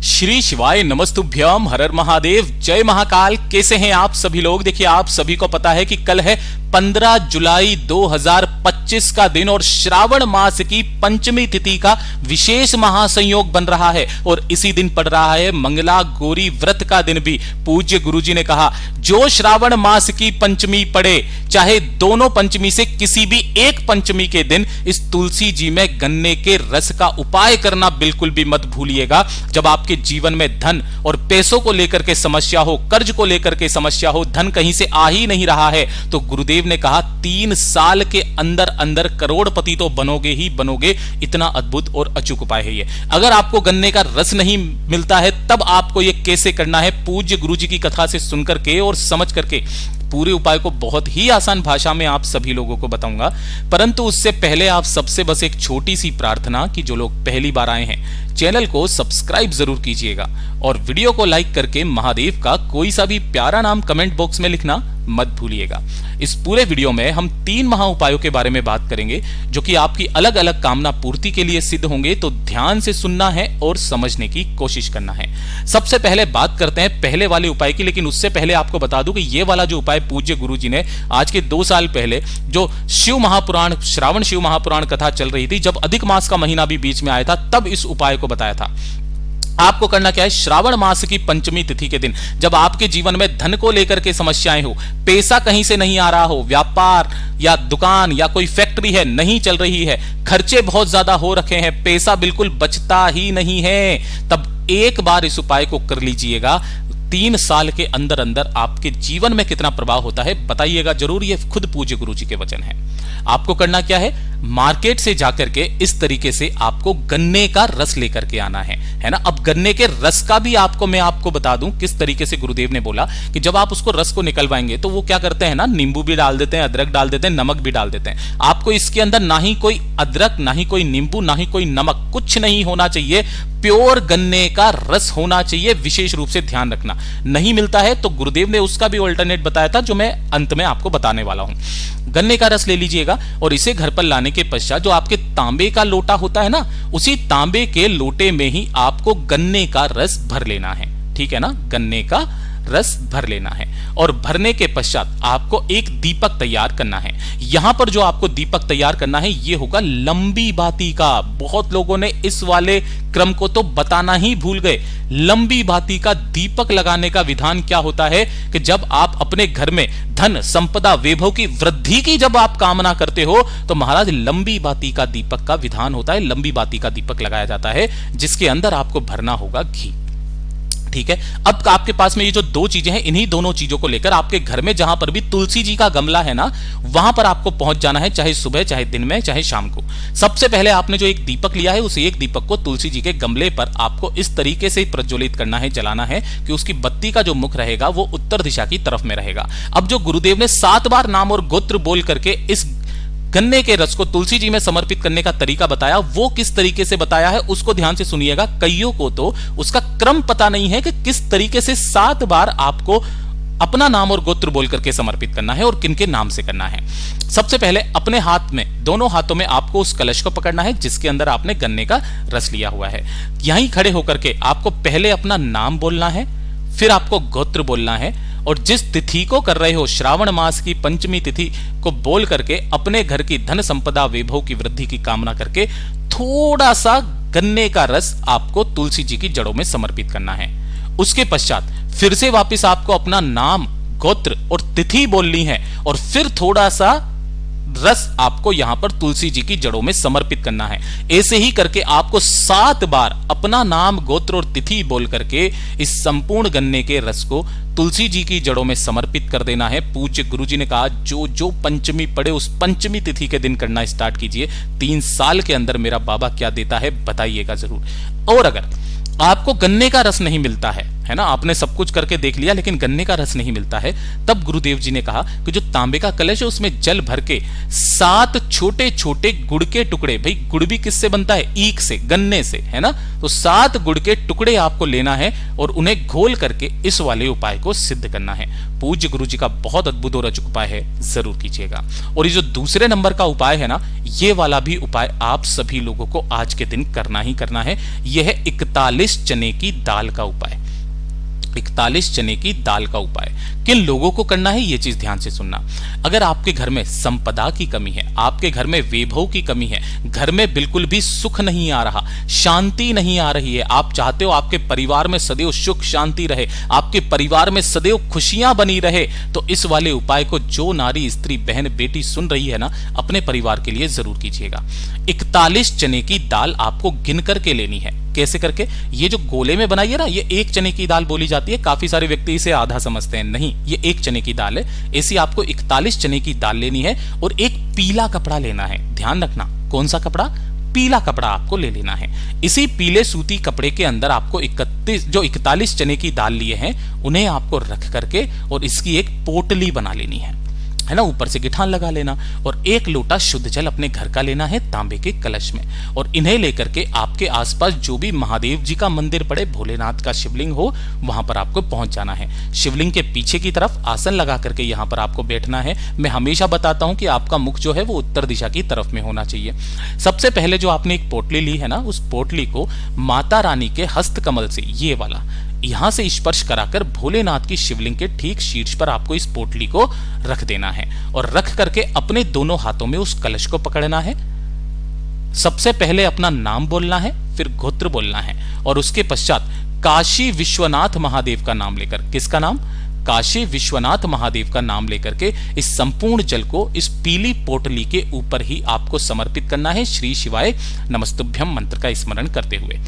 श्री शिवाय नमस्तुभ्यम, हर हर महादेव, जय महाकाल। कैसे हैं आप सभी लोग? देखिए, आप सभी को पता है कि कल है 15 जुलाई 2025 का दिन और श्रावण मास की पंचमी तिथि का विशेष महासंयोग बन रहा है और इसी दिन पड़ रहा है मंगला गौरी व्रत का दिन भी। पूज्य गुरुजी ने कहा, जो श्रावण मास की पंचमी पड़े, चाहे दोनों पंचमी से किसी भी एक पंचमी के दिन, इस तुलसी जी में गन्ने के रस का उपाय करना बिल्कुल भी मत भूलिएगा। जब आपके जीवन में धन और पैसों को लेकर के समस्या हो, कर्ज को लेकर के समस्या हो, धन कहीं से आ ही नहीं रहा है, तो गुरुदेव ने कहा 3 साल के अंदर अंदर करोड़पति तो बनोगे ही बनोगे। इतना अद्भुत और अचूक उपाय है ये। अगर आपको गन्ने का रस नहीं मिलता है, तब आपको ये कैसे करना है, पूज्य गुरुजी की कथा से सुनकर के और समझ करके पूरे उपाय को बहुत ही आसान भाषा में आप सभी लोगों को बताऊंगा। परंतु उससे पहले आप सबसे बस एक छोटी सी प्रार्थना कि जो लोग पहली बार आए हैं, चैनल को सब्सक्राइब जरूर कीजिएगा और वीडियो को लाइक करके महादेव का कोई सा भी प्यारा नाम कमेंट बॉक्स में लिखना मत भूलिएगा। इस पूरे वीडियो में हम 3 महा उपायों के बारे में बात करेंगे जो कि आपकी अलग अलग कामना पूर्ति के लिए सिद्ध होंगे, तो ध्यान से सुनना है और समझने की कोशिश करना है। सबसे पहले बात करते हैं पहले वाले उपाय की, लेकिन उससे पहले आपको बता दूं कि ये वाला जो उपाय पूज्य गुरुजी ने आज के 2 साल पहले जो शिव महापुराण, श्रावण शिव महापुराण कथा चल रही थी, जब अधिक मास का महीना भी बीच में आया था, तब इस उपाय को बताया था। आपको करना क्या है, श्रावण मास की पंचमी तिथि के दिन, जब आपके जीवन में धन को लेकर के समस्याएं हो, पैसा कहीं से नहीं आ रहा हो, व्यापार या दुकान या कोई फैक्ट्री है नहीं चल रही है, खर्चे बहुत ज्यादा हो रखे हैं, पैसा बिल्कुल बचता ही नहीं है, तब एक बार इस उपाय को कर लीजिएगा। 3 साल के अंदर अंदर आपके जीवन में कितना प्रभाव होता है बताइएगा जरूर। ये खुद पूज्य गुरुजी के वचन है। आपको करना क्या है, मार्केट से जाकर के इस तरीके से आपको गन्ने का रस लेकर के आना है ना। अब गन्ने के रस का भी मैं आपको बता दूं किस तरीके से गुरुदेव ने बोला कि जब आप उसको रस को निकलवाएंगे तो वो क्या करते हैं ना, नींबू भी डाल देते हैं, अदरक डाल देते हैं, नमक भी डाल देते हैं। आपको इसके अंदर ना ही कोई अदरक, ना ही कोई नींबू, ना ही कोई नमक, कुछ नहीं होना चाहिए। प्योर गन्ने का रस होना चाहिए। विशेष रूप से ध्यान रखना, नहीं मिलता है तो गुरुदेव ने उसका भी ऑल्टरनेट बताया था, जो मैं अंत में आपको बताने वाला हूं। गन्ने का रस ले लीजिएगा और इसे घर पर लाने के पश्चात जो आपके तांबे का लोटा होता है ना, उसी तांबे के लोटे में ही आपको गन्ने का रस भर लेना है। ठीक है ना, गन्ने का रस भर लेना है और भरने के पश्चात आपको एक दीपक तैयार करना है। यहां पर जो आपको दीपक तैयार करना है, ये होगा लंबी बाती का। बहुत लोगों ने इस वाले क्रम को तो बताना ही भूल गए। लंबी बाती का दीपक लगाने का विधान क्या होता है कि जब आप अपने घर में धन, संपदा, वैभव की वृद्धि की जब आप कामना करते हो, तो महाराज लंबी बाती का दीपक का विधान होता है। लंबी बाती का दीपक लगाया जाता है जिसके अंदर आपको भरना होगा घी। ठीक है, अब आपके पास में ये जो 2 चीजें हैं, इन्हीं दोनों चीजों को लेकर आपके घर में जहां पर भी तुलसी जी का गमला है ना, वहां पर आपको पहुंच जाना है, चाहे सुबह, चाहे दिन में, चाहे शाम को। सबसे पहले आपने जो एक दीपक लिया है, उस एक दीपक को तुलसी जी के गमले पर आपको इस तरीके से प्रज्वलित करना है, जलाना है कि उसकी बत्ती का जो मुख रहेगा वो उत्तर दिशा की तरफ में रहेगा। अब जो गुरुदेव ने 7 बार नाम और गोत्र बोल करके इस गन्ने के रस को तुलसी जी में समर्पित करने का तरीका बताया, वो किस तरीके से बताया है उसको ध्यान से सुनिएगा। कईयों को तो उसका क्रम पता नहीं है कि किस तरीके से 7 बार आपको अपना नाम और गोत्र बोल करके समर्पित करना है और किनके नाम से करना है। सबसे पहले अपने हाथ में, दोनों हाथों में आपको उस कलश को पकड़ना है जिसके अंदर आपने गन्ने का रस लिया हुआ है। यहीं खड़े होकर के आपको पहले अपना नाम बोलना है, फिर आपको गोत्र बोलना है और जिस तिथि को कर रहे हो, श्रावण मास की पंचमी तिथि को बोल करके अपने घर की धन, संपदा, वैभव की वृद्धि की कामना करके थोड़ा सा गन्ने का रस आपको तुलसी जी की जड़ों में समर्पित करना है। उसके पश्चात फिर से वापस आपको अपना नाम, गोत्र और तिथि बोलनी है और फिर थोड़ा सा रस आपको यहां पर तुलसी जी की जड़ों में समर्पित करना है। ऐसे ही करके आपको 7 बार अपना नाम, गोत्र और तिथि बोल करके इस संपूर्ण गन्ने के रस को तुलसी जी की जड़ों में समर्पित कर देना है। पूज्य गुरुजी ने कहा, जो जो पंचमी पड़े उस पंचमी तिथि के दिन करना स्टार्ट कीजिए। 3 साल के अंदर मेरा बाबा क्या देता है बताइएगा जरूर। और अगर आपको गन्ने का रस नहीं मिलता है है ना, आपने सब कुछ करके देख लिया लेकिन गन्ने का रस नहीं मिलता है। तब गुरुदेव जी ने कहा कि जो तांबे का कलश है उसमें जल भर के 7 छोटे छोटे गुड़ के टुकड़े, भाई गुड़ भी किससे बनता है, ईख से, गन्ने से, है ना, तो 7 गुड़ के टुकड़े आपको लेना है और उन्हें घोल करके इस वाले उपाय को सिद्ध करना है। पूज्य गुरु जी का बहुत अद्भुत और अचूक उपाय है, जरूर कीजिएगा। और ये जो दूसरे नंबर का उपाय है ना, ये वाला भी उपाय आप सभी लोगों को आज के दिन करना ही करना है। यह है 41 चने की दाल का उपाय। 41 चने की दाल का उपाय किन लोगों को करना है, ये चीज ध्यान से सुनना। अगर आपके घर में संपदा की कमी है, आपके घर में वैभव की कमी है, घर में बिल्कुल भी सुख नहीं आ रहा, शांति नहीं आ रही है, आप चाहते हो आपके परिवार में सदैव सुख शांति रहे, आपके परिवार में सदैव खुशियां बनी रहे, तो इस वाले उपाय को जो नारी स्त्री बहन बेटी सुन रही है ना, अपने परिवार के लिए जरूर कीजिएगा। 41 चने की दाल आपको गिन करके लेनी है। कैसे करके, ये जो गोले में बनाई है ना, ये 1 चने की दाल बोली जाती है। काफी सारे व्यक्ति इसे आधा समझते हैं, नहीं, ये 1 चने की दाल है। ऐसी आपको 41 चने की दाल लेनी है और एक पीला कपड़ा लेना है। ध्यान रखना, कौन सा कपड़ा, पीला कपड़ा आपको ले लेना है। इसी पीले सूती कपड़े के अंदर आपको 41 चने की दाल लिए हैं, उन्हें आपको रख करके और इसकी एक पोटली बना लेनी है ना, ऊपर से गिठान लगा लेना और 1 लोटा शुद्ध जल अपने घर का लेना है तांबे के कलश में। और इन्हें लेकर के आपके आसपास जो भी महादेव जी का मंदिर पड़े, भोलेनाथ का शिवलिंग हो, वहां पर आपको पहुंच जाना है। शिवलिंग के पीछे की तरफ आसन लगा करके यहां पर आपको बैठना है। मैं हमेशा बताता हूं कि आपका मुख जो है वो उत्तर दिशा की तरफ में होना चाहिए। सबसे पहले जो आपने एक पोटली ली है ना, उस पोटली को माता रानी के हस्त कमल से, ये वाला, यहां से स्पर्श कराकर भोलेनाथ की शिवलिंग के ठीक शीर्ष पर आपको इस पोटली को रख देना है और रख करके अपने दोनों हाथों में उस कलश को पकड़ना है। सबसे पहले अपना नाम बोलना है, फिर गोत्र बोलना है और उसके पश्चात काशी विश्वनाथ महादेव का नाम लेकर, किसका नाम, काशी विश्वनाथ महादेव का नाम लेकर के इस संपूर्ण जल को इस पीली पोटली के ऊपर ही आपको समर्पित करना है, श्री शिवाय नमस्तुभ्यम मंत्र का स्मरण करते हुए।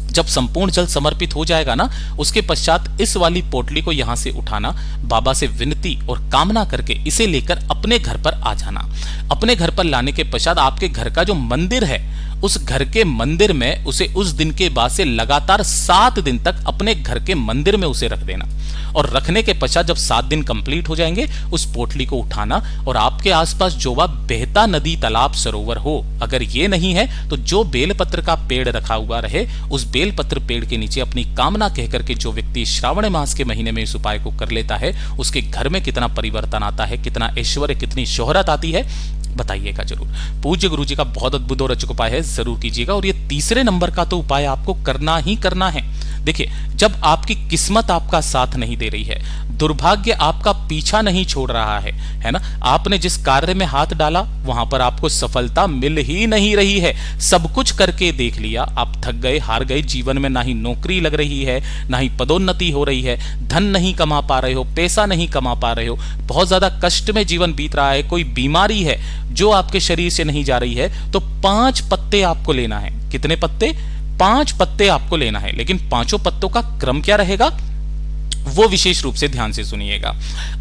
जब संपूर्ण जल समर्पित हो जाएगा ना, उसके पश्चात इस वाली पोटली को यहां से उठाना, बाबा से विनती और कामना करके इसे लेकर अपने घर पर आ जाना। अपने घर पर लाने के पश्चात आपके घर का जो मंदिर है, उस घर के मंदिर में उसे उस दिन के बाद से लगातार 7 दिन तक अपने घर के मंदिर में उसे रख देना। और रखने के पश्चात जब 7 दिन कंप्लीट हो जाएंगे, उस पोटली को उठाना और आपके आसपास जो वह बहता नदी तालाब सरोवर हो, अगर ये नहीं है तो जो बेलपत्र का पेड़ रखा हुआ रहे, उस बेलपत्र पेड़ के नीचे अपनी कामना कहकर के जो व्यक्ति श्रावण मास के महीने में इस उपाय को कर लेता है, उसके घर में कितना परिवर्तन आता है, कितना ऐश्वर्य, कितनी शोहरत आती है, बताइएगा जरूर। पूज्य गुरु जी का बहुत अद्भुत और अचूक उपाय है, जरूर कीजिएगा। और ये तीसरे नंबर का तो उपाय आपको करना ही करना है। देखिए, जब आपकी किस्मत आपका साथ नहीं दे रही है, दुर्भाग्य आपका पीछा नहीं छोड़ रहा है ना, आपने जिस कार्य में हाथ डाला वहां पर आपको सफलता मिल ही नहीं रही है, सब कुछ करके देख लिया, आप थक गए, हार गए, जीवन में ना ही नौकरी लग रही है, ना ही पदोन्नति हो रही है, धन नहीं कमा पा रहे हो, पैसा नहीं कमा पा रहे हो, बहुत ज्यादा कष्ट में जीवन बीत रहा है, कोई बीमारी है जो आपके शरीर से नहीं जा रही है, तो 5 पत्ते आपको लेना है। कितने पत्ते? 5 पत्ते आपको लेना है। लेकिन 5 पत्तों का क्रम क्या रहेगा, वो विशेष रूप से ध्यान से सुनिएगा।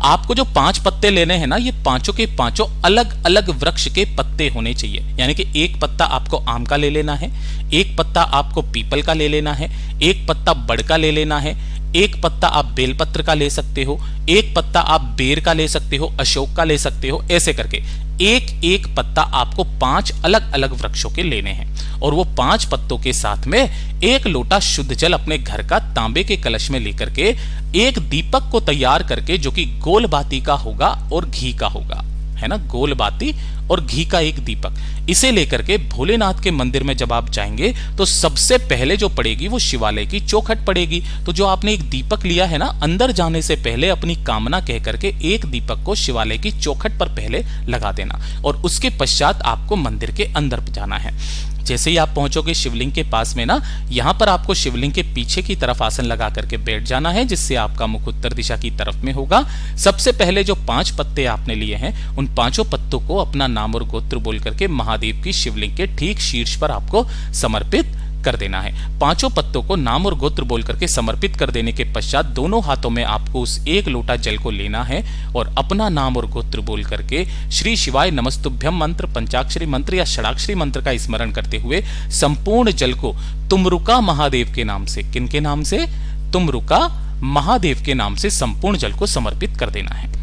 आपको जो 5 पत्ते लेने हैं ना, ये पांचों के पांचों अलग अलग वृक्ष के पत्ते होने चाहिए। यानी कि एक पत्ता आपको आम का ले लेना है, एक पत्ता आपको पीपल का ले लेना है, एक पत्ता बड़ का ले लेना है, एक पत्ता आप बेलपत्र का ले सकते हो, एक पत्ता आप बेर का ले सकते हो, अशोक का ले सकते हो, ऐसे करके एक एक पत्ता आपको 5 अलग अलग वृक्षों के लेने हैं। और वो 5 पत्तों के साथ में 1 लोटा शुद्ध जल अपने घर का तांबे के कलश में लेकर के एक दीपक को तैयार करके, जो कि गोल बाती का होगा और घी का होगा, है ना, गोल बाती और घी का एक दीपक, इसे लेकर के भोलेनाथ के मंदिर में जब आप जाएंगे तो सबसे पहले जो पड़ेगी वो शिवालय की चौखट पड़ेगी। तो जो आपने एक दीपक लिया है ना, अंदर जाने से पहले अपनी कामना कह करके एक दीपक को शिवालय की चौखट पर पहले लगा देना और उसके पश्चात आपको मंदिर के अंदर जाना है। जैसे ही आप पहुंचोगे शिवलिंग के पास में ना, यहां पर आपको शिवलिंग के पीछे की तरफ आसन लगा करके बैठ जाना है, जिससे आपका मुख उत्तर दिशा की तरफ में होगा। सबसे पहले जो 5 पत्ते आपने लिए हैं, उन 5 पत्तों को अपना नाम और गोत्र बोल करके महादेव की शिवलिंग के ठीक शीर्ष पर आपको समर्पित कर देना है। 5 पत्तों को नाम और गोत्र बोल करके समर्पित कर देने के पश्चात दोनों हाथों में आपको उस 1 लोटा जल को लेना है और अपना नाम और गोत्र बोल करके श्री शिवाय नमस्तुभ्यम मंत्र, पंचाक्षरी मंत्र या षडाक्षरी मंत्र का स्मरण करते हुए संपूर्ण जल को तुमरुका महादेव के नाम से, किनके नाम से? तुमरुका महादेव के नाम से संपूर्ण जल को समर्पित कर देना है।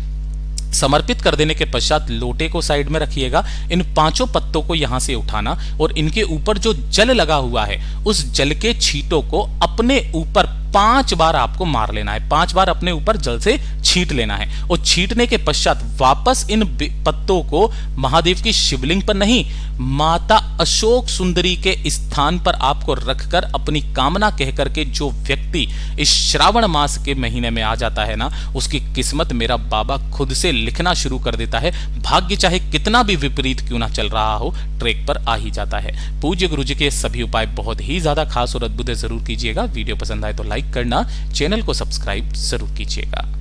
समर्पित कर देने के पश्चात लोटे को साइड में रखिएगा। इन 5 पत्तों को यहां से उठाना और इनके ऊपर जो जल लगा हुआ है उस जल के छींटों को अपने ऊपर 5 बार आपको मार लेना है। 5 बार अपने ऊपर जल से छींट लेना है और छींटने के पश्चात वापस इन पत्तों को महादेव की शिवलिंग पर नहीं, माता अशोक सुंदरी के स्थान पर आपको रखकर अपनी कामना कहकर के जो व्यक्ति इस श्रावण मास के महीने में आ जाता है ना, उसकी किस्मत मेरा बाबा खुद से लिखना शुरू कर देता है। भाग्य चाहे कितना भी विपरीत क्यों ना चल रहा हो, ट्रैक पर आ ही जाता है। पूज्य गुरु जी के सभी उपाय बहुत ही ज्यादा खास और अद्भुत जरूर कीजिएगा। वीडियो पसंद आए तो लाइक करना, चैनल को सब्सक्राइब जरूर कीजिएगा।